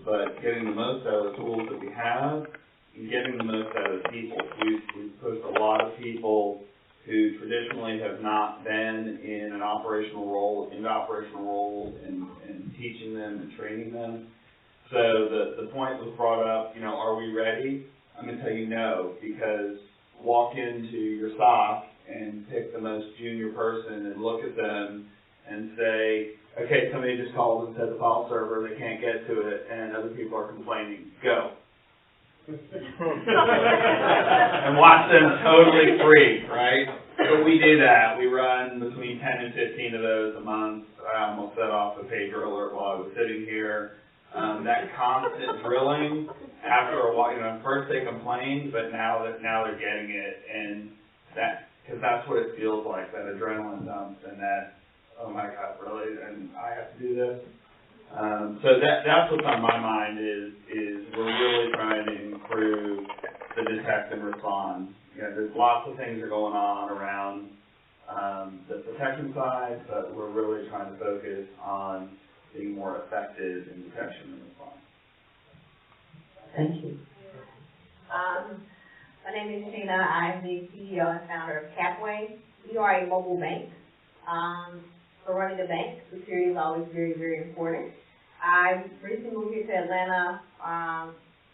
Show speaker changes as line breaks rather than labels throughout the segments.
but getting the most out of the tools that we have and getting the most out of the people. We've pushed a lot of people who traditionally have not been in an operational role, into operational roles, and teaching them and training them. So the point was brought up, you know, are we ready? I'm going to tell you no, because walk into your SOC and pick the most junior person and look at them and say, okay, somebody just called and said the file server, they can't get to it, and other people are complaining. Go. And watch them totally free, right? So we do that. We run between 10 and 15 of those a month. I almost set off a pager alert while I was sitting here. That constant drilling, after a while, you know, first they complained, but now they're getting it, and because that's what it feels like, that adrenaline dump, and that, oh my God, really, and I have to do this. So that's what's on my mind is we're really trying to improve the detect and respond. You know, there's lots of things that are going on around the protection side, but we're really trying to focus on being more effective in detection and response.
Thank you.
My name is Sheena. I'm the CEO and founder of CapWay. We are a mobile bank. For running a bank, security is always very, very important. I recently moved here to Atlanta.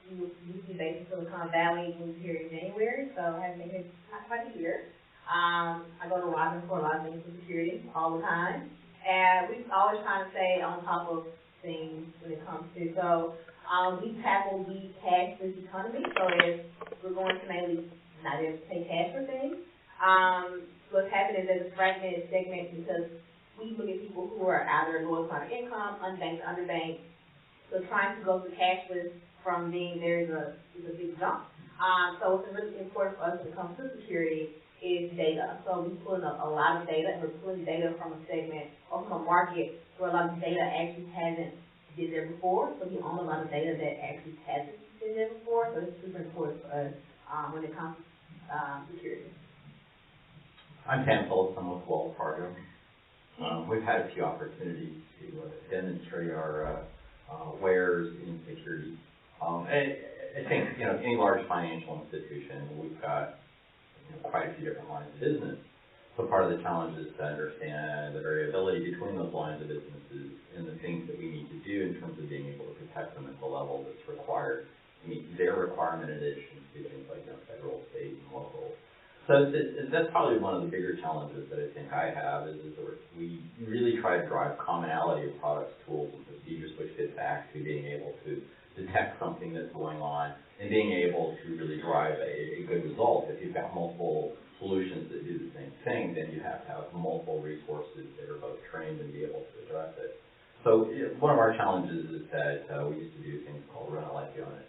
We used to be based in Silicon Valley, moved here in January, so I haven't been here quite a year. I go to Robin for a lot of things for security all the time. And we're always trying to stay on top of things when it comes to, so we tackle the cashless economy. So if we're going to mainly not able to pay cash for things, what's happening is there's a fragmented segment because we look at people who are either low economic income, unbanked, underbanked. So trying to go to cashless from being there is a big jump. So what's really important for us when it comes to security is data. So we pull in a lot of data, and we're pulling data from a segment or from a market where a lot of data actually hasn't been there before. So we own a lot of data that actually hasn't been there before. So it's super important for us when it comes to security.
I'm Phillips. I'm with Fargo. We've had a few opportunities to demonstrate our wares in security. I think, you know, any large financial institution, we've got quite a few different lines of business. So part of the challenge is to understand the variability between those lines of businesses and the things that we need to do in terms of being able to protect them at the level that's required to meet their requirement in addition to things like, you know, federal, state, and local. So that's probably one of the bigger challenges that I think I have is that we really try to drive commonality of products, tools, and procedures, which gets back to being able to detect something that's going on and being able to really drive a good result. If you've got multiple solutions that do the same thing, then you have to have multiple resources that are both trained and be able to address it. So one of our challenges is that we used to do things called run it like you own it.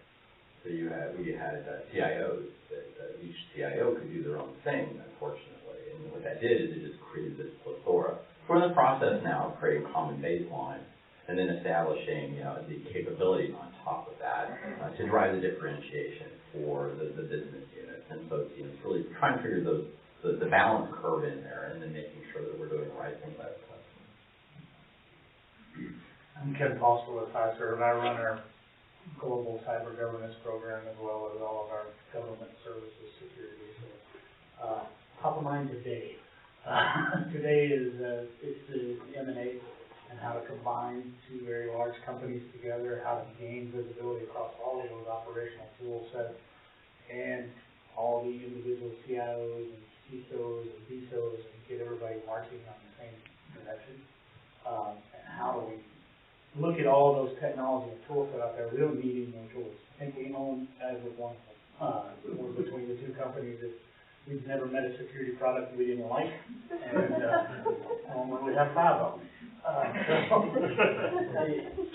So we had CIOs that each CIO could do their own thing, unfortunately. And what that did is it just created this plethora. We're in the process now of creating common baseline and then establishing, you know, the capabilities on top of that to drive the differentiation for the business units. And so it's, you know, it's really trying to figure the balance curve in there and then making sure that we're doing the right thing by the customer.
I'm Ken Foster with Fiserv. I run our global cyber governance program as well as all of our government services security. So, top of mind today. Today is it's the M&A and how to combine two very large companies together, how to gain visibility across all of those operational tool sets, and all the individual CIOs and CISOs and CISOs and get everybody marching on the same direction. And how do we look at all those technology and tools that are out there? We don't need any more tools. I think we own, as of one between the two companies, that we've never met a security product we didn't like, and we have 5 of them.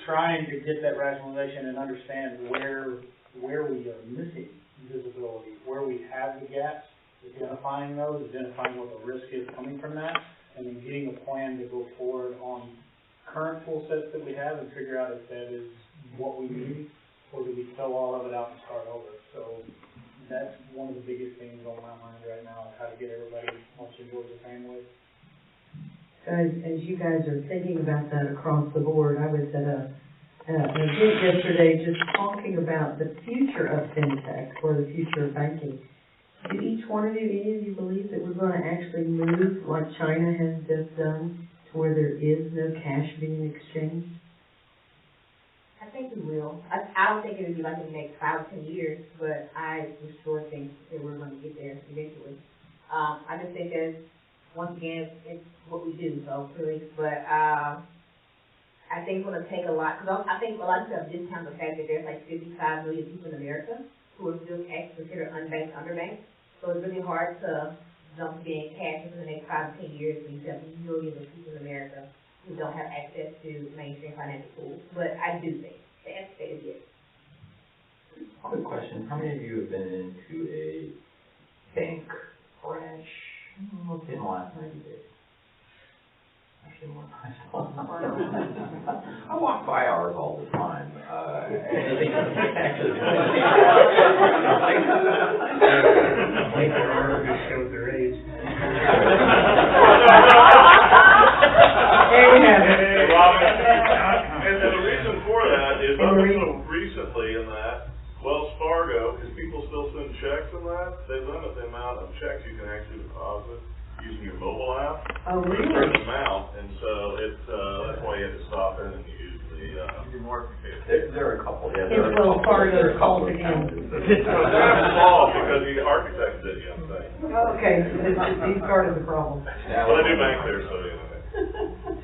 Trying to get that rationalization and understand where we are missing visibility, where we have the gaps, identifying those, identifying what the risk is coming from that, and then getting a plan to go forward on current tool sets that we have and figure out if that is what we need, or do we throw all of it out and start over. So that's one of the biggest things on my mind right now, is how to get everybody marching towards the same way.
As you guys are thinking about that across the board, I was at a an event yesterday just talking about the future of fintech or the future of banking. Do each one of you, any of you believe that we're going to actually move like China has just done to where there is no cash being exchanged?
I think we will. I don't think it'll be like in the next 5 or 10 years, but I for sure think that we're going to get there eventually. I just think that, once again, it's what we do, so clearly, but, I think it's going to take a lot, because I think a lot of people discount the fact that there's like 55 million people in America who are still considered unbanked, underbanked. So it's really hard to jump to being cash in the next 5 to 10 years when you have millions of people in America who don't have access to mainstream financial tools. But I do think the answer is yes.
Quick question, how many of you have been into a bank branch in the last 90 days? Actually, more than I walk by ours all the time.
Like their arm just showed their age.
There you have it.
And the reason for that is up until recently in that, Wells Fargo, because people still send checks in that, they limit the amount of checks you can actually deposit using your mobile app.
Oh,
For a
really?
certain amount, and so it's, that's why you had to stop in and use the market.
There are a couple, yeah.
It's Wells Fargo's fault again.
It's not involved because the architect did, you know what I'm saying?
Okay, so he's part of the problem.
Yeah,
Well, I do bank there, so anyway.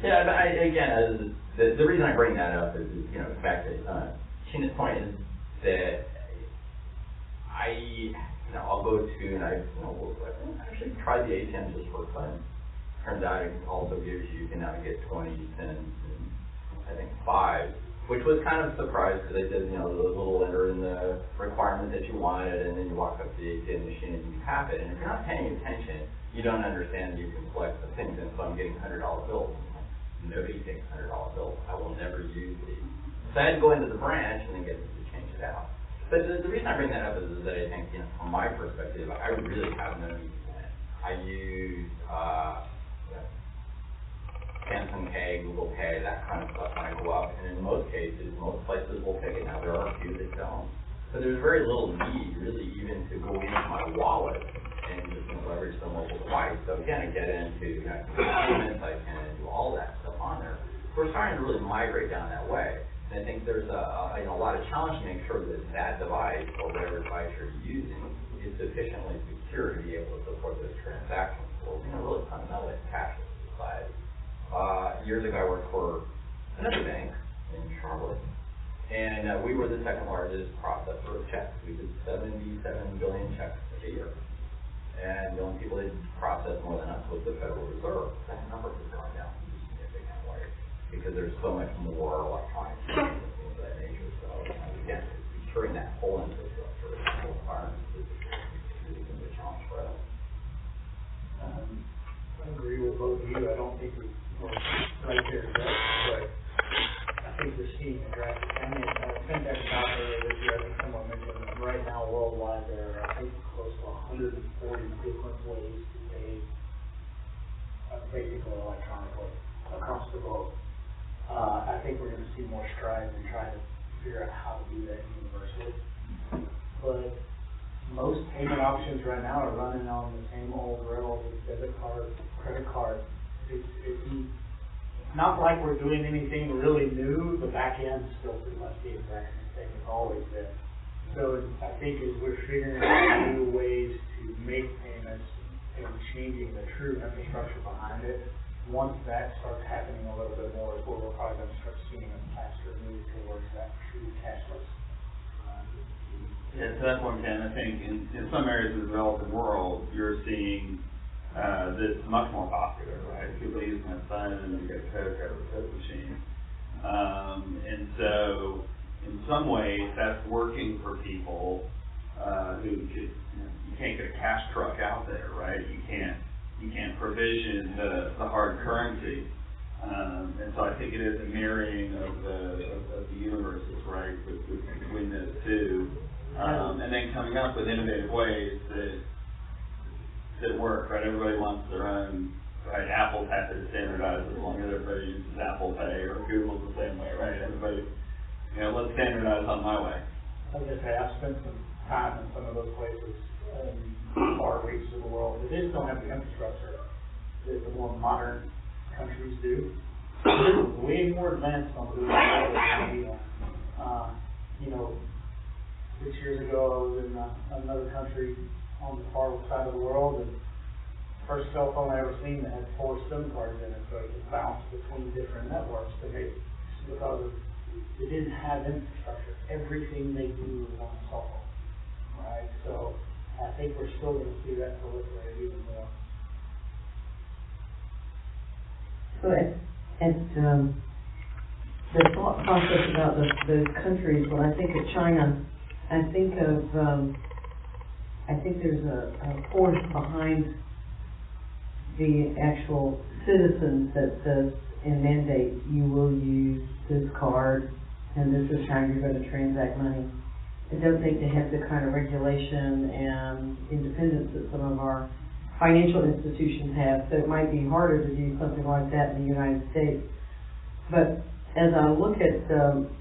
Yeah, but again, the reason I bring that up is, you know, the fact that, Sheena's point is that I'll go to, and I actually tried the ATM just for fun. Turns out it also gives you can now get 20 cents and I think 5, which was kind of a surprise because they said, you know, the little enter in the requirement that you wanted, and then you walk up to the ATM machine and you tap it. And if you're not paying attention, you don't understand you can collect the things. And so I'm getting $100 bills. Nobody takes $100 bills. I will never use these. So I had to go into the branch and then get them to change it out. But the reason I bring that up is that I think, you know, from my perspective, I really have no need for it. I use Samsung Pay, Google Pay, that kind of stuff when I go up, and in most cases, most places will take it. Now, there are a few that don't. But there's very little need, really, even to go into my wallet and just leverage the mobile device. So again, I get into, you know, payments, I can do all that stuff on there. We're starting to really migrate down that way. And I think there's a lot of challenge to make sure that that device, or whatever device you're using, is sufficiently secure to be able to support those transactions. Well, you know, really fundamentally cashless society. Years ago, I worked for another bank in Charlotte, and we were the second largest processor of checks. We did 77 billion checks a year. And the only people that process more than us was the Federal Reserve. That number has gone down significantly because there's so much more electronic and things of that nature. So, again, securing that whole infrastructure, that whole environment is really going to be a challenge for us.
I agree with both of you. I don't think we're right there yet, but I think we're seeing a drastic. I mean, I think that's out there this year. I think someone mentioned that right now worldwide there are, I think, close to 140 different ways to pay basically electronically across the globe. I think we're going to see more strides in trying to figure out how to do that universally. But most payment options right now are running on the same old rails as debit card, credit card. It's not like we're doing anything really new. The back end still pretty much the exact same thing it's always been. So I think as we're figuring out new ways to make payments and changing the true infrastructure behind it, once that starts happening a little bit more is where we're probably going to start seeing a faster move towards that true cashless.
Yeah, to that point, Ken, I think in some areas of the developing world, you're seeing that's much more popular, right? People use my phone and you get a credit card with a code machine. And so, in some ways, that's working for people who could, you can't get a cash truck out there, right? You can't provision the hard currency. And so I think it is a marrying of the universes, right, between those two. And then coming up with innovative ways that work, right? Everybody wants their own, right? Apple's happy to standardize as long as everybody uses Apple Pay, or Google's the same way, right? Everybody let's standardize on my way.
I was gonna say, I've spent some time in some of those places, in far reaches of the world, but they just don't have the infrastructure that the more modern countries do. They're way more advanced on the level than we are. 6 years ago, I was in another country on the far side of the world, and first cell phone I ever seen that had 4 SIM cards in it, so it could bounce between different networks, because it didn't have infrastructure. Everything they do is on a cell phone, right? So I think we're still going to see that proliferate even more.
So the thought process about those countries, when I think of China, I think there's a force behind the actual citizens that says and mandate you will use this card and this is how you're going to transact money. I don't think they have the kind of regulation and independence that some of our financial institutions have, so it might be harder to do something like that in the United States. But as I look at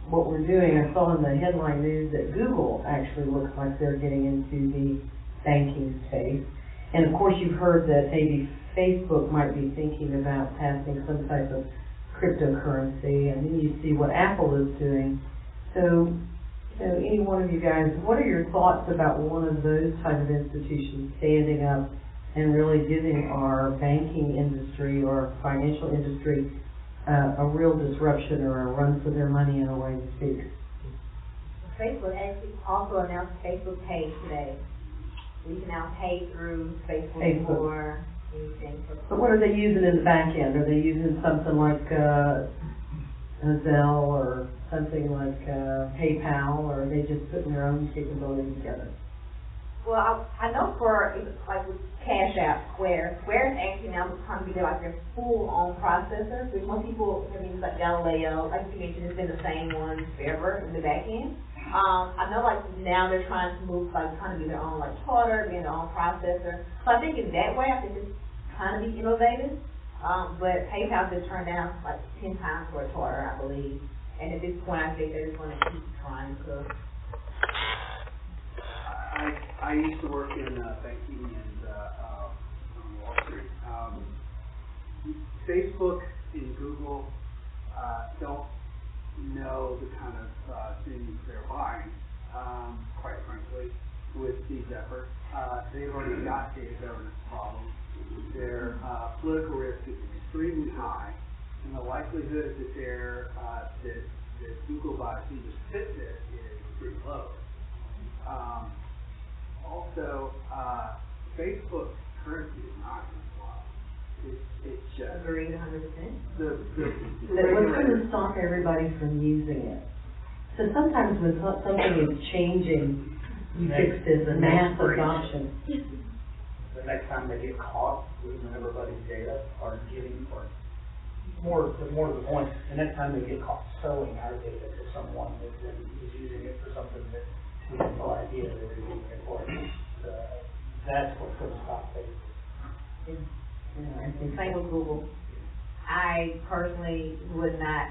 what we're doing, I saw in the headline news that Google actually looks like they're getting into the banking space. And of course you've heard that maybe Facebook might be thinking about passing some type of cryptocurrency, and then you see what Apple is doing. So any one of you guys, what are your thoughts about one of those type of institutions standing up and really giving our banking industry or financial industry a real disruption or a run for their money in a way to speak?
Facebook actually also announced Facebook Pay today. We can now pay through Facebook. For anything.
But what are they using in the back end? Are they using something like Zelle or something like PayPal, or are they just putting their own capability together?
Well, I know for, like with Cash App, Square is actually now becoming to be like their full-on processor, which most people have used like Galileo, like you mentioned, it's been the same one forever in the back end. I know like now they're trying to move, like trying to be their own like charter, being their own processor. So I think in that way, I think it's kind of be innovative. But PayPal just turned down like 10 times for a charter, I believe. And at this point, I think they're just going to keep trying to.
I used to work in banking and on Wall Street. Facebook and Google don't know the kind of things they're buying, quite frankly, with these efforts. They've already got data governance problems. Their political risk is extremely high, and the likelihood that that Google buys either Fitbit is pretty low. Also, Facebook's currency is not going to fly. It's just
Agreed 100%.
What's going to stop everybody from using it? So sometimes when something is changing, you fix this mass adoption.
The next time they get caught losing everybody's data or giving, or more to the point, the next time they get caught selling our data to someone that then is using it for something that we have no idea that they're using it for, that's what's going to stop Facebook.
Same with Google. I personally would not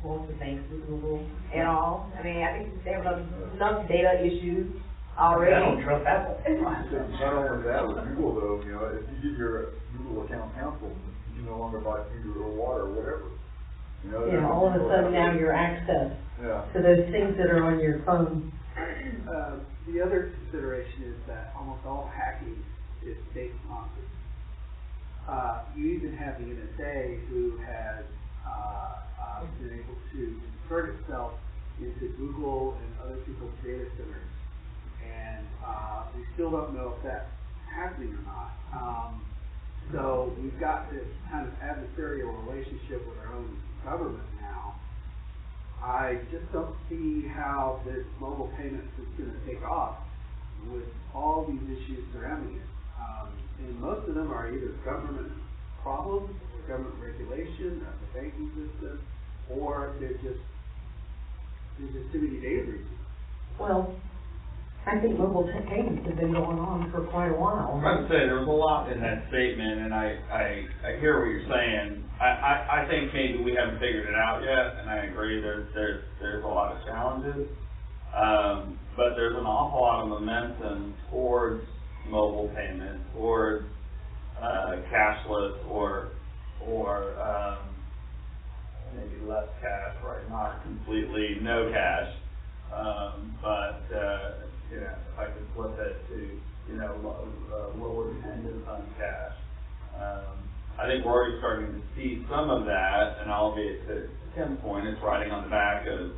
want to bank with Google at all. I mean, I think they have enough data issues already.
I don't trust Apple.
Not only that, with Google though, if you get your Google account canceled, you can no longer buy food or water or whatever.
All of a sudden now your access to those things that are on your phone.
The other consideration is that almost all hacking is state-sponsored. You even have the NSA who has been able to insert itself into Google and other people's data centers. And we still don't know if that's happening or not. So we've got this kind of adversarial relationship with our own government now. I just don't see how this mobile payments is going to take off with all these issues surrounding it. And most of them are either government problems, government regulation of the banking system, or there's just too many data breaches.
Well, I think mobile payments have been going on for quite a while.
I was about to say, there was a lot in that statement, and I hear what you're saying. I think maybe we haven't figured it out yet, and I agree there's a lot of challenges. But there's an awful lot of momentum towards mobile payment, towards cashless, or maybe less cash, right? Not completely no cash, but you know, if I could flip it to lower dependence on cash. I think we're already starting to see some of that, and albeit to Tim's point, it's riding on the back of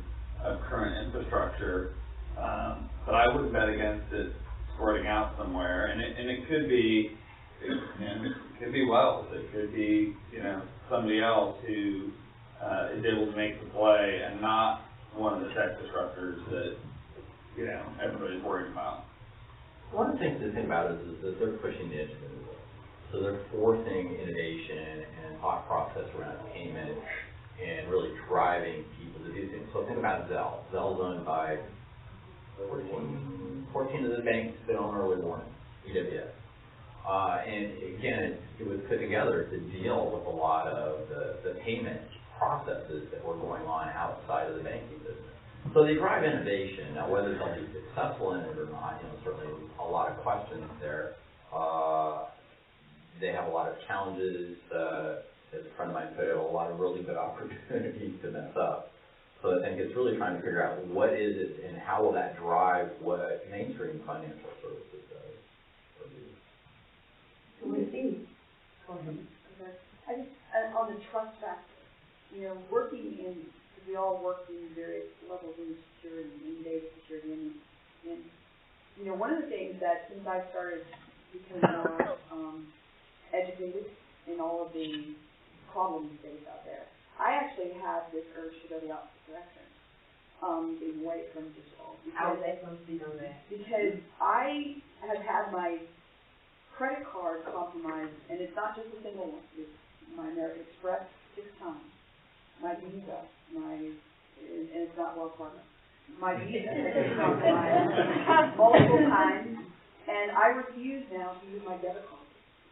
current infrastructure. But I wouldn't bet against it squirting out somewhere, and it could be, it could be Wells, it could be, somebody else who is able to make the play and not one of the tech disruptors that, everybody's worried about.
One of the things to think about is that they're pushing the edge of it. So they're forcing innovation and thought process around payment and really driving people to do things. So think about Zelle. Zelle's owned by 14 of the banks that own early warning, EWS. And again, it was put together to deal with a lot of the payment processes that were going on outside of the banking business. So they drive innovation. Now, whether they'll be successful in it or not, certainly a lot of questions there. They have a lot of challenges. As a friend of mine put it, a lot of really good opportunities to mess up. So I think it's really trying to figure out what is it and how will that drive what mainstream financial services does or do.
We'll see.
I just, on the trust factor, working in, we all work in various levels of security, in data security, and one of the things that since I started becoming more educated in all of the problem space out there, I actually have this urge to go the opposite direction, being away from digital.
How is that going to be on that?
Because I have had my credit card compromised, and it's not just a single one. It's my American Express 6 times, my Visa, and it's not Wells Fargo. My Visa is compromised multiple times, and I refuse now to use my debit card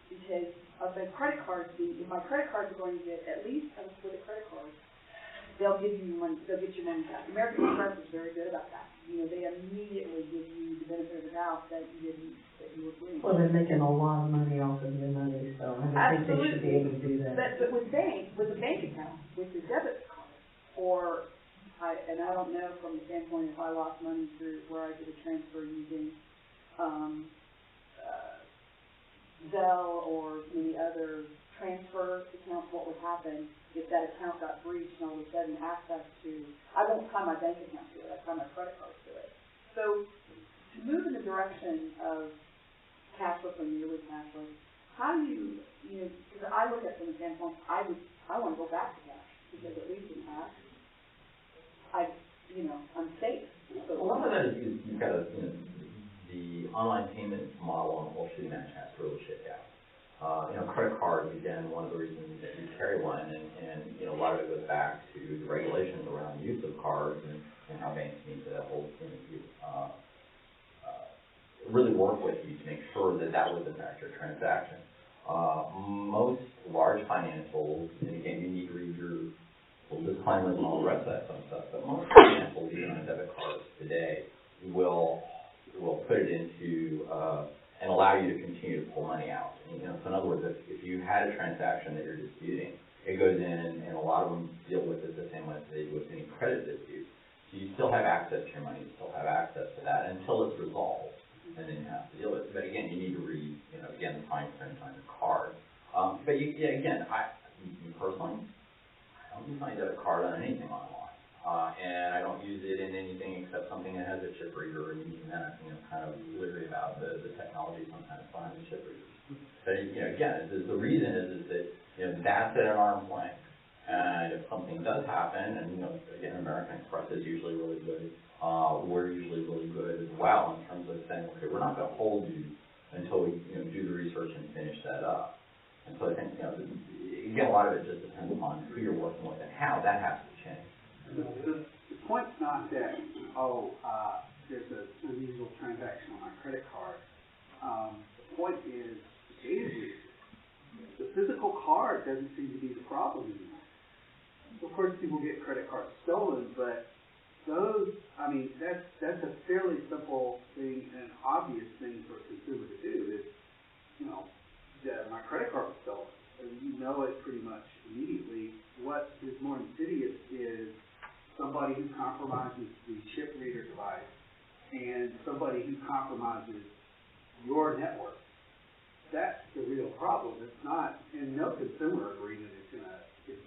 because of the credit card fee. If my credit cards are going to get at least with a credit card, they'll give you money. They'll get your money back. American Express is very good about that. They immediately give you the benefit of the doubt that you were doing.
Well, they're making a lot of money off of your money, so I think they should be able to do that.
But with the bank account, with the debit card, and I don't know from the standpoint if I lost money through where I did a transfer using Zelle or any other transfer accounts, what would happen if that account got breached and all of a sudden access to, I won't tie my bank account to it, I tie my credit card to it. So to move in the direction of cashless or nearly cashless, how do you, because I look at it from the standpoint, I want to go back to cash because at least in cash, I'm safe.
So a lot of that is you've got the online payment model and the whole shooting match has to really shake out. Credit cards, again, one of the reasons that you carry one, and a lot of it goes back to the regulations around the use of cards and how banks need to really work with you to make sure that was in fact your transaction. Most large financials, and again, you need to read your little disclaimers and all the rest of that fun stuff, but most financials, even on debit cards today, will put it into and allow you to continue to pull money out. So in other words, if you had a transaction that you're disputing, it goes in, and a lot of them deal with it the same way they do with any credit dispute. So you still have access to your money, you still have access to that until it's resolved, and then you have to deal with it. But again, you need to read, again, the fine print on the card. But again, me personally, I don't use my debit card on anything online. And I don't use it in anything except something that has a chip reader, and even then, kind of leery about the technology sometimes behind the chip readers. But again, the reason is that that's at an arm's length, and if something does happen, and again, American Express is usually really good. We're usually really good as well in terms of saying, okay, we're not going to hold you until we do the research and finish that up. And so I think again, a lot of it just depends upon who you're working with and how that has to change.
The point's not that, there's an unusual transaction on my credit card. The point is, the data breach The physical card doesn't seem to be the problem anymore. Of course, people get credit cards stolen, but those, I mean, that's a fairly simple thing and obvious thing for a consumer to do. Is, you know, my credit card was stolen, and you know it pretty much immediately. What is more insidious is somebody who compromises the chip reader device and somebody who compromises your network. That's the real problem. It's not, and no consumer agreement is gonna fix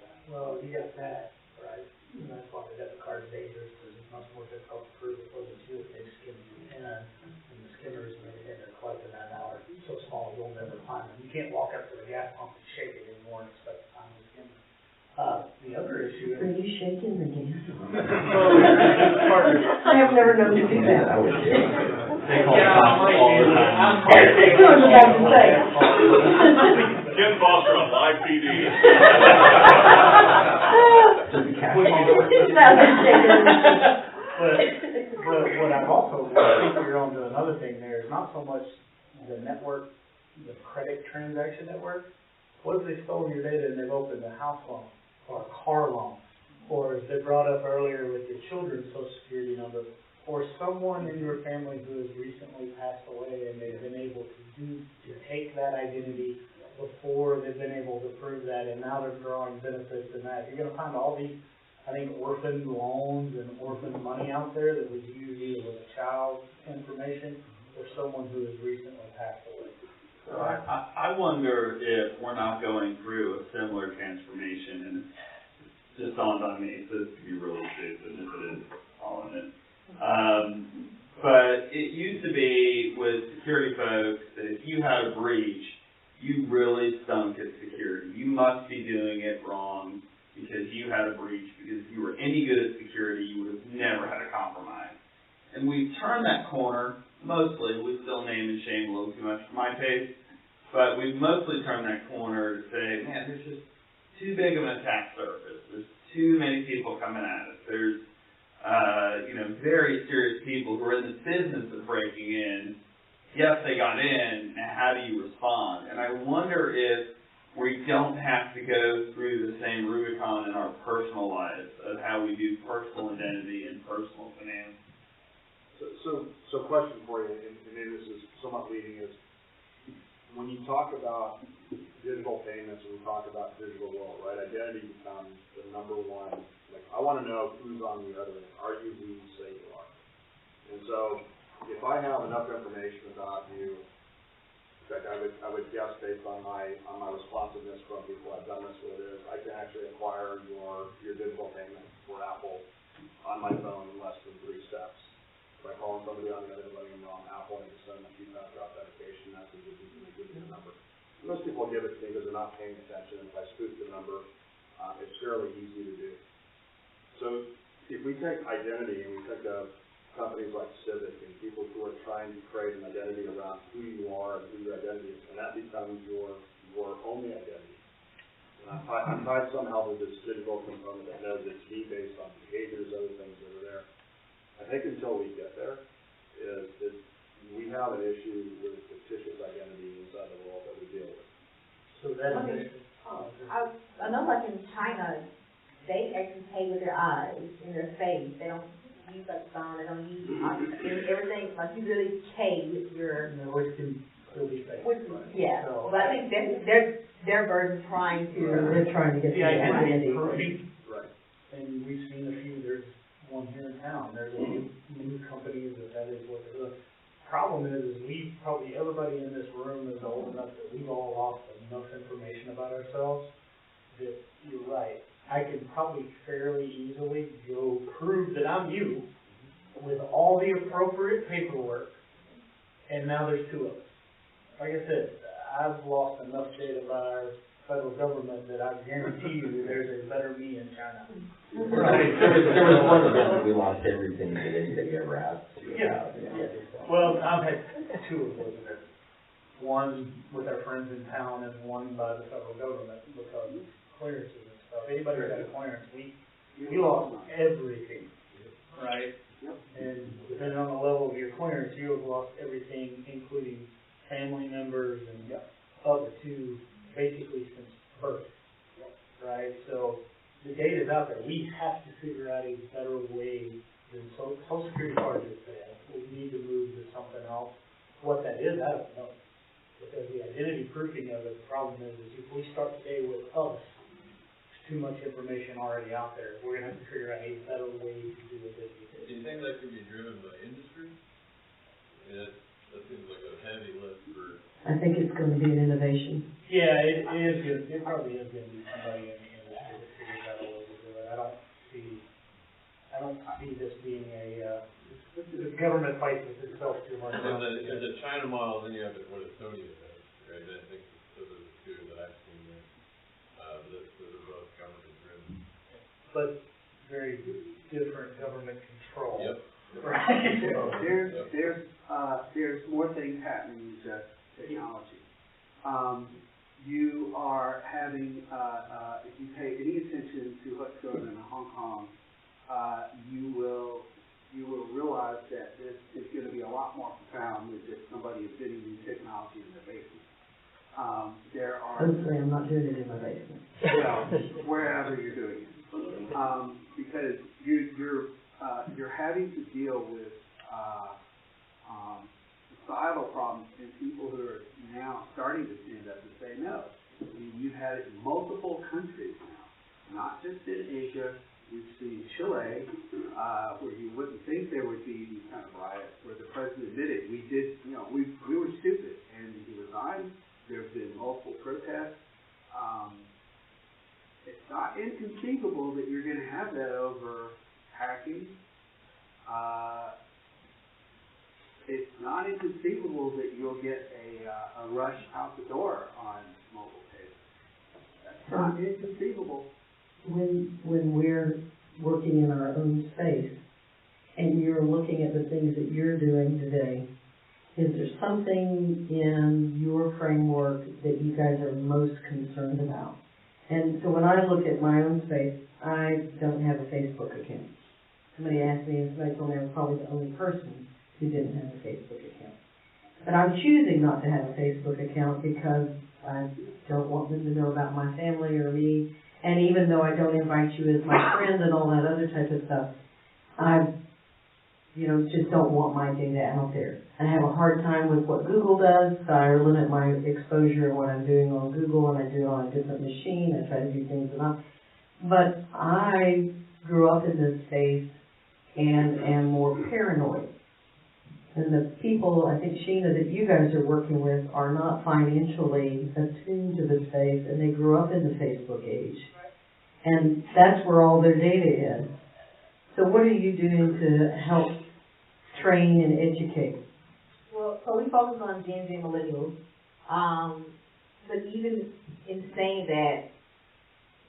that.
Well, you got that, right? And that's why the debit card is dangerous, because it's much more difficult to prove it wasn't you if they skim you in, and the skimmers and everything are collecting that now are so small you'll never find them. You can't walk up to the gas pump and shake it anymore and expect to find the skimmer. The other issue
Are
is.
you shaking the gas?
I
have never known you do that.
I would do.
They call cops all the time.
That's what I was about to say.
Ken Foster on live PD.
But what I've also, I think you're on to another thing there, is not so much the network, the credit transaction network. What if they stole your data and they've opened a house loan or a car loan? Or as they brought up earlier with your children's social security number, or someone in your family who has recently passed away and they've been able to take that identity before they've been able to prove that, and now they're drawing benefits in that. You're gonna find all these, I think, orphan loans and orphan money out there that was used either with a child's information or someone who has recently passed away.
So I wonder if we're not going through a similar transformation, and it just dawned on me, so this could be really stupid if it is all in it. But it used to be with security folks that if you had a breach, you really stunk at security. You must be doing it wrong because you had a breach, because if you were any good at security, you would have never had a compromise. And we've turned that corner, mostly, we still name and shame a little too much for my taste, but we've mostly turned that corner to say, man, there's just too big of an attack surface. There's too many people coming at us. There's, very serious people who are in the business of breaking in. Yes, they got in, and how do you respond? And I wonder if we don't have to go through the same Rubicon in our personal lives of how we do personal identity and personal finance.
So question for you, and maybe this is somewhat leading, is when you talk about digital payments and we talk about digital world, right, identity becomes the number one. Like, I want to know who's on the other end. Are you who you say you are? And so, if I have enough information about you, in fact, I would guess based on my responsiveness from people I've done this with, is I can actually acquire your digital payment for Apple on my phone in less than 3 steps. By calling somebody on the other end, letting them know I'm Apple, and just send them a two-factor authentication message, and give me the number. Most people give it to me because they're not paying attention, and if I spoof the number, it's fairly easy to do. So if we take identity and we think of companies like Civic and people who are trying to create an identity around who you are and who your identity is, and that becomes your only identity. And I'm tied somehow to this digital component that knows it's me based on behaviors, other things that are there. I think until we get there, is we have an issue with fictitious identity inside the world that we deal with.
So that
I know, like in China, they actually pay with their eyes and their face. They don't use like phone. They don't use everything. Like you really pay with your.
which can still be fake.
Yeah,
So,
but I think their burden trying to.
They're trying to get the identity.
Right.
And we've seen a few. There's one here in town. There's a few new companies that is what they're doing. Problem is we probably, everybody in this room is old enough that we've all lost enough information about ourselves that you're right. I can probably fairly easily go prove that I'm you with all the appropriate paperwork, and now there's 2 of us. Like I said, I've lost enough data by our federal government that I guarantee you there's a better me in China.
Right. There was one event that we lost everything that anybody ever asked to.
Yeah. Well, I've had 2 of those events. One with our friends in town and one by the federal government because of clearances and stuff. Anybody who had a clearance, we lost everything, right?
Yep.
And depending on the level of your clearance, you have lost everything, including family members and up to basically since birth, right? So the data's out there. We have to figure out a better way than Social Security cards are failed. We need to move to something else. What that is, I don't know. Because the identity proofing of it, the problem is if we start today with us, there's too much information already out there. We're gonna have to figure out a better way to do it this way.
Do you think that could be driven by industry? That seems like a heavy lift for.
I think it's gonna be an innovation.
Yeah, it is good. It probably is gonna be somebody in the industry that figures out a way to do it. I don't see this being the government fights with itself too much.
There's a China model, then you have what Estonia does, right? I think those are the two that I've seen there. Those are both government driven.
But very different government control.
Yep.
Right.
There's more things happening than just technology. You are having, if you pay any attention to what's going on in Hong Kong, you will realize that this is going to be a lot more profound than just somebody inventing new technology in their basement.
Hopefully I'm not doing it in my basement.
Well, wherever you're doing it. Because you're having to deal with societal problems and people who are now starting to stand up and say no. I mean, you've had it in multiple countries now, not just in Asia. We've seen Chile, where you wouldn't think there would be these kind of riots, where the president admitted we were stupid, and he resigned. There's been multiple protests. It's not inconceivable that you're going to have that over hacking. It's not inconceivable that you'll get a rush out the door on mobile payments. That's not inconceivable.
When we're working in our own space and you're looking at the things that you're doing today, is there something in your framework that you guys are most concerned about? And so when I look at my own space, I don't have a Facebook account. Somebody asked me, and somebody told me I was probably the only person who didn't have a Facebook account. But I'm choosing not to have a Facebook account because I don't want them to know about my family or me. And even though I don't invite you as my friend and all that other type of stuff, I, just don't want my data out there. I have a hard time with what Google does, so I limit my exposure and what I'm doing on Google, and I do it on a different machine. I try to do things but I grew up in this space and am more paranoid. And the people, I think, Sheena, that you guys are working with are not financially attuned to the space, and they grew up in the Facebook age. And that's where all their data is. So what are you doing to help train and educate?
Well, so we focus on Gen Z millennials. But even in saying that,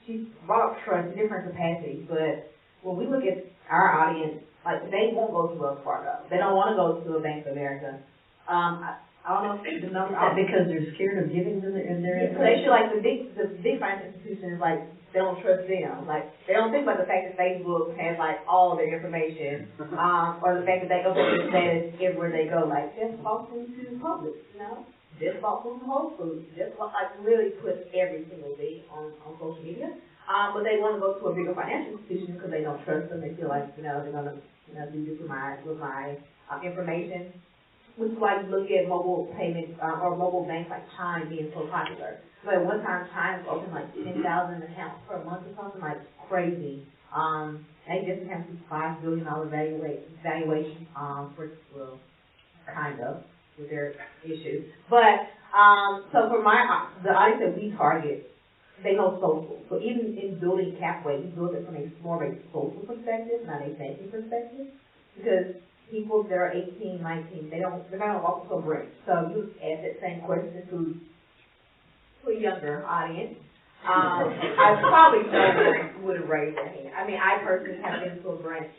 she brought up trust in different capacities, but when we look at our audience, like, they won't go to Wells Fargo. They don't want to go to a Bank of America. I don't know if the number...
Because they're scared of giving them their information?
So they feel like the big financial institutions, like, they don't trust them. Like, they don't think about the fact that Facebook has, like, all their information, or the fact that they update their status everywhere they go. Like, just walk into Publix, Just walk into Whole Foods. Just really put every single thing on social media. But they want to go to a bigger financial institution because they don't trust them. They feel like, they're going to, do this with my information. Which is why you look at mobile payments, or mobile banks like Chime being so popular. So at one time, Chime was open like 10,000 accounts per month or something, like crazy. They just have this $5 billion valuation, kind of, with their issues. But, so for the audience that we target, they know social. So even in building CapWay, we build it from more of a social perspective, not a banking perspective. Because people that are 18, 19, they're not going to walk into a branch. So you ask that same question to a younger audience. I probably would have raised their hand. I mean, I personally have been to a branch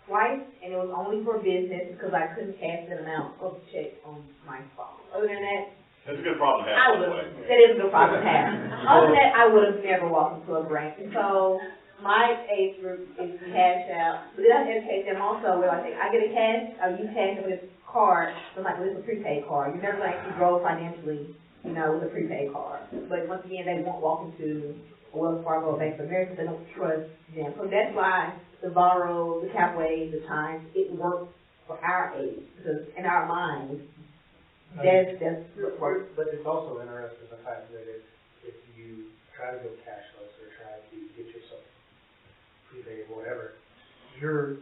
twice, and it was only for business because I couldn't cash that amount of check on my phone. Other than that,
that's a good problem to have, by the way.
That is a good problem to have. Other than that, I would have never walked into a branch. And so my age group is cash out. But then I educate them also where I get a cash, you cash with this card. So I'm like, well, it's a prepaid card. You're never going to actually grow financially with a prepaid card. But once again, they won't walk into a Wells Fargo or Bank of America, they don't trust them. So that's why the Borrow, the CapWay, the Times, it works for our age, because in our minds, that's what works.
But it's also interesting the fact that if you try to go cashless or try to get yourself prepaid, whatever, you're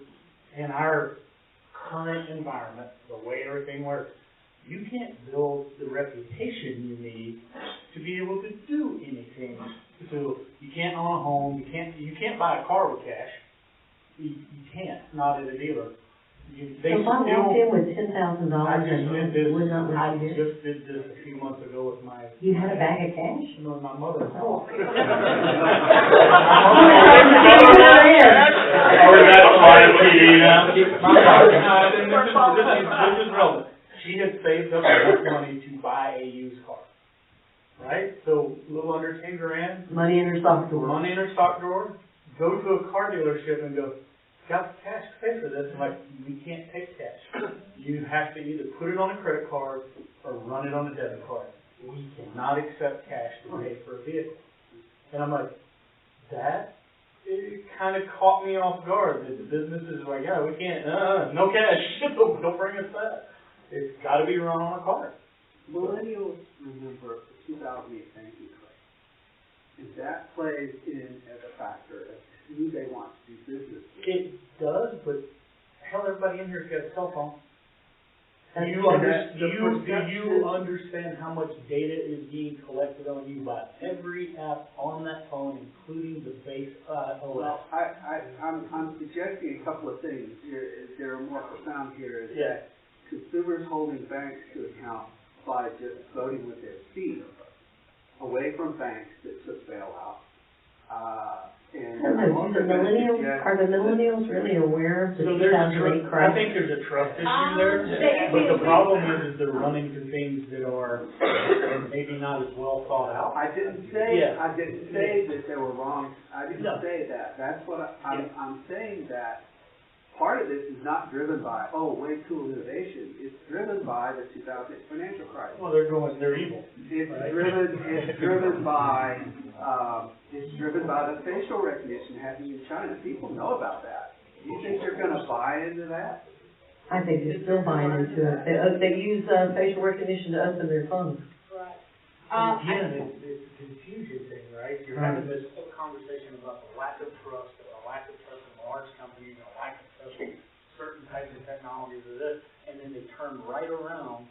in our current environment, the way everything works, you can't build the reputation you need to be able to do anything. So you can't own a home, you can't buy a car with cash. You can't, not at a dealer.
So if I walked in with $10,000 and would not
I
let you do it?
just did this a few months ago with my.
You had a bag of cash?
No, my mother.
Oh.
Or that's why PD now.
This is relevant. She had saved up enough money to buy a used car. Right? So a little under 10 grand.
Money in her sock drawer.
Money in her stock drawer. Go to a car dealership and go, got the cash to pay for this. I'm like, we can't take cash. You have to either put it on a credit card or run it on a debit card. We cannot accept cash to pay for a vehicle. And I'm like, it kind of caught me off guard that the business is like, yeah, we can't, no cash. Don't bring us that. It's got to be run on a card.
Millennials remember the 2008 banking crisis, and that plays in as a factor as to who they want to do business with.
It does, but hell, everybody in here's got a cell phone.
That's
Do you understand how much data is being collected on you by every app on that phone, including the base OS?
Well, I'm suggesting a couple of things here. There are more profound here. Is that consumers holding banks to account by just voting with their feet away from banks that took bailout.
Are the millennials really aware of the 2008 crisis?
I think there's a trust issue there, but the problem is they're running to things that are maybe not as well thought out.
I didn't say that they were wrong. I didn't say that. That's what I'm saying, that part of this is not driven by, way cool innovation. It's driven by the 2008 financial crisis.
Well, they're evil.
It's driven by the facial recognition happening in China. People know about that. You think they're going to buy into that?
I think they're still buying into it. They use facial recognition to open their phones.
Right.
Again, it's a confusion thing, right? You're having this whole conversation about the lack of trust, and the lack of trust in large companies, and the lack of trust in certain types of technologies or this, and then they turn right around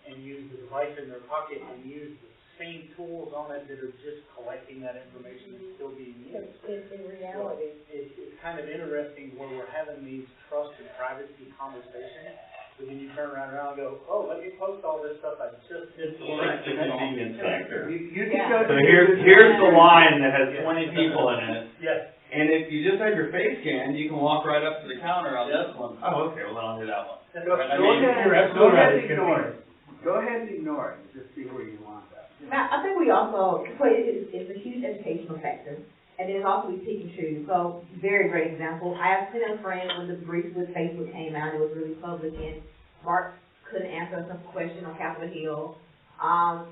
and use the device in their pocket and use the same tools on it that are just collecting that information and still being used.
In reality.
So it's kind of interesting where we're having these trust and privacy conversations, but then you turn around and go, let me post all this stuff I just did.
Well, that's the convenience factor.
So
here's the line that has 20 people in it.
Yes.
And if you just have your face scanned, you can walk right up to the counter on this one. Oh, okay, well then I'll do that one.
Go ahead and ignore it. Go ahead and ignore it and just see where you want that.
Now, I think we also, it's a huge educational factor, and then also we pick and choose. So, very great example. I have been a friend when the brief with Facebook came out, it was really public, and Mark couldn't answer a simple question on Capitol Hill.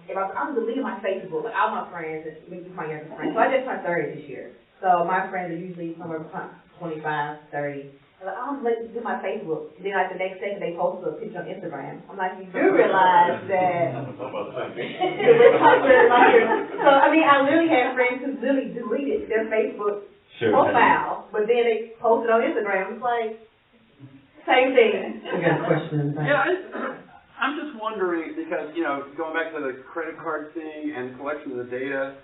If I'm deleting my Facebook, like all my friends, maybe my younger friends, so I just turned 30 this year. So my friends are usually somewhere between 25, 30. Like, I'm going to do my Facebook. And then like the next second they posted a picture on Instagram. I'm like, you do realize that. So I mean, I literally had friends who literally deleted their Facebook profile, but then they posted on Instagram. It's like, same thing.
I got a question.
Yeah, I'm just wondering, because, going back to the credit card thing and collection of the data,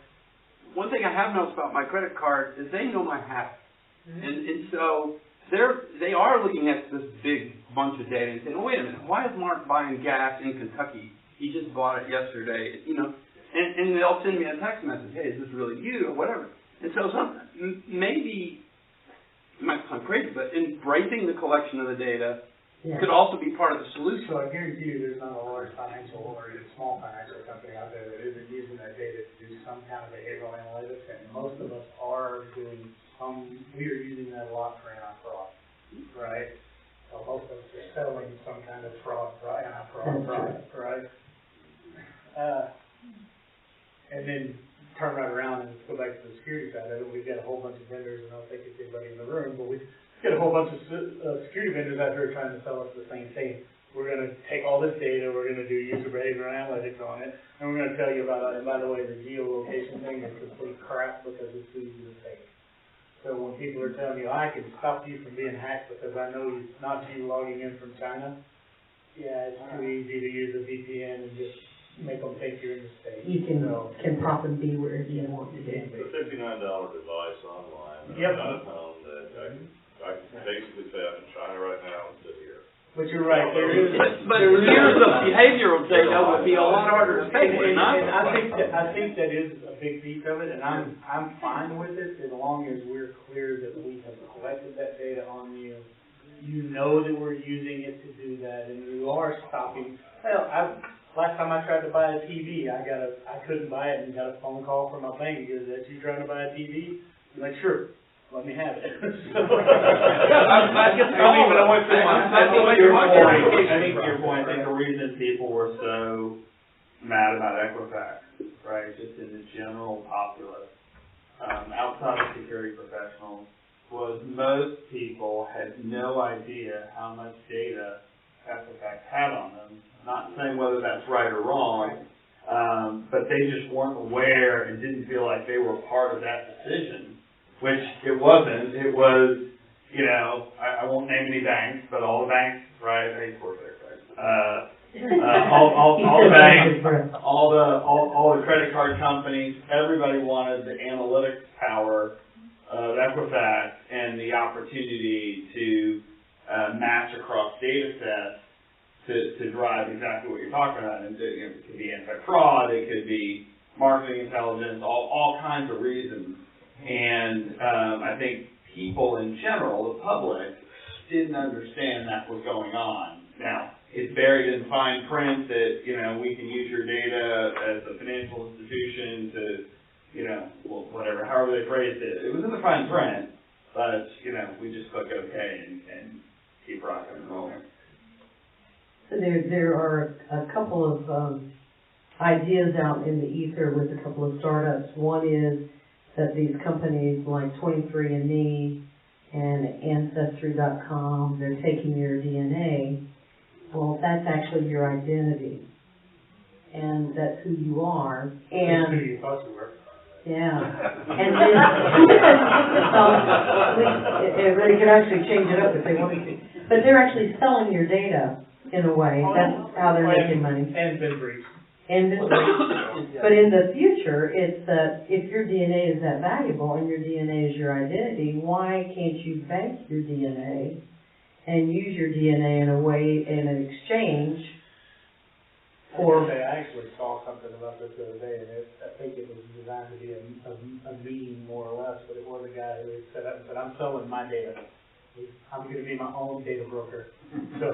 one thing I have noticed about my credit card is they know my habits. And so they are looking at this big bunch of data and saying, wait a minute, why is Mark buying gas in Kentucky? He just bought it yesterday, and they'll send me a text message, hey, is this really you, or whatever. And so maybe, it might sound crazy, but embracing the collection of the data could also be part of the solution.
So I guarantee you there's not a large financial or a small financial company out there that isn't using that data to do some kind of behavioral analytics, and most of us are doing we are using that a lot for anti-fraud, right? So most of us are settling some kind of fraud, right? Anti-fraud product, right? and then turn right around and go back to the security side of it. We've got a whole bunch of vendors, and I don't think it's anybody in the room, but we've got a whole bunch of security vendors out there trying to sell us the same thing. We're gonna take all this data, we're gonna do user behavior analytics on it, and we're gonna tell you about it. And by the way, the geolocation thing is complete crap because it's too easy to fake. So when people are telling you, I can stop you from being hacked because I know it's not you logging in from China, yeah, it's too easy to use a VPN and just make them think you're in the States.
You can pop and be wherever you want to be.
It's a $59 device online, and
Yep.
I've got a phone that I can basically say I'm in China right now and sit here.
But you're right, there is.
But years of behavioral data would be a lot harder to fake, would it not?
And I think that is a big piece of it, and I'm fine with it as long as we're clear that we have collected that data on you. You know that we're using it to do that, and you are stopping. Well, last time I tried to buy a TV, I couldn't buy it and got a phone call from my bank. Is that you trying to buy a TV? I'm like, sure, let me have it.
I think your point, I think the reason people were so mad about Equifax, right, just in the general populace, outside of security professionals, was most people had no idea how much data Equifax had on them. Not saying whether that's right or wrong, but they just weren't aware and didn't feel like they were part of that decision, which it wasn't. It was, you know, I won't name any banks, but all the banks, right? I hate Corsair, right? All the banks, all the credit card companies, everybody wanted the analytics power of Equifax and the opportunity to match across data sets to drive exactly what you're talking about. And it could be anti-fraud, it could be marketing intelligence, all kinds of reasons. And I think people in general, the public, didn't understand that was going on. Now, it's buried in fine print that, you know, we can use your data as a financial institution to, you know, well, whatever, however they phrased it. It was in the fine print, but, you know, we just click OK and keep rocking and rolling.
So there are a couple of ideas out in the ether with a couple of startups. One is that these companies like 23andMe and Ancestry.com, they're taking your DNA. Well, that's actually your identity, and that's who you are. And
who you thought you were.
Yeah. And then, they could actually change it up if they wanted to. But they're actually selling your data in a way. That's how they're making money.
And been breached.
But in the future, it's that if your DNA is that valuable and your DNA is your identity, why can't you bank your DNA and use your DNA in a way, in an exchange for...
I actually saw something about this the other day, and I think it was designed to be a meme more or less, but it was a guy who had set up and said, I'm selling my data. I'm going to be my own data broker. So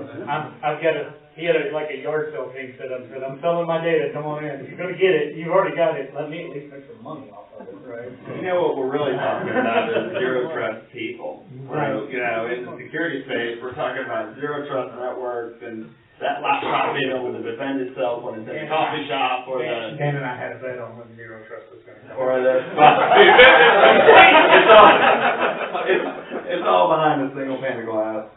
he had like a yard sale thing set up and said, I'm selling my data, come on in. If you're going to get it, you've already got it, let me at least make some money off of it, right?
You know what we're really talking about is zero trust people.
Right.
So, you know, in the security space, we're talking about zero trust networks and that laptop being able to defend itself when it's in a coffee shop or the...
Dan and I had a bet on when zero trust was going to happen.
Or the... It's all behind a single pane of glass.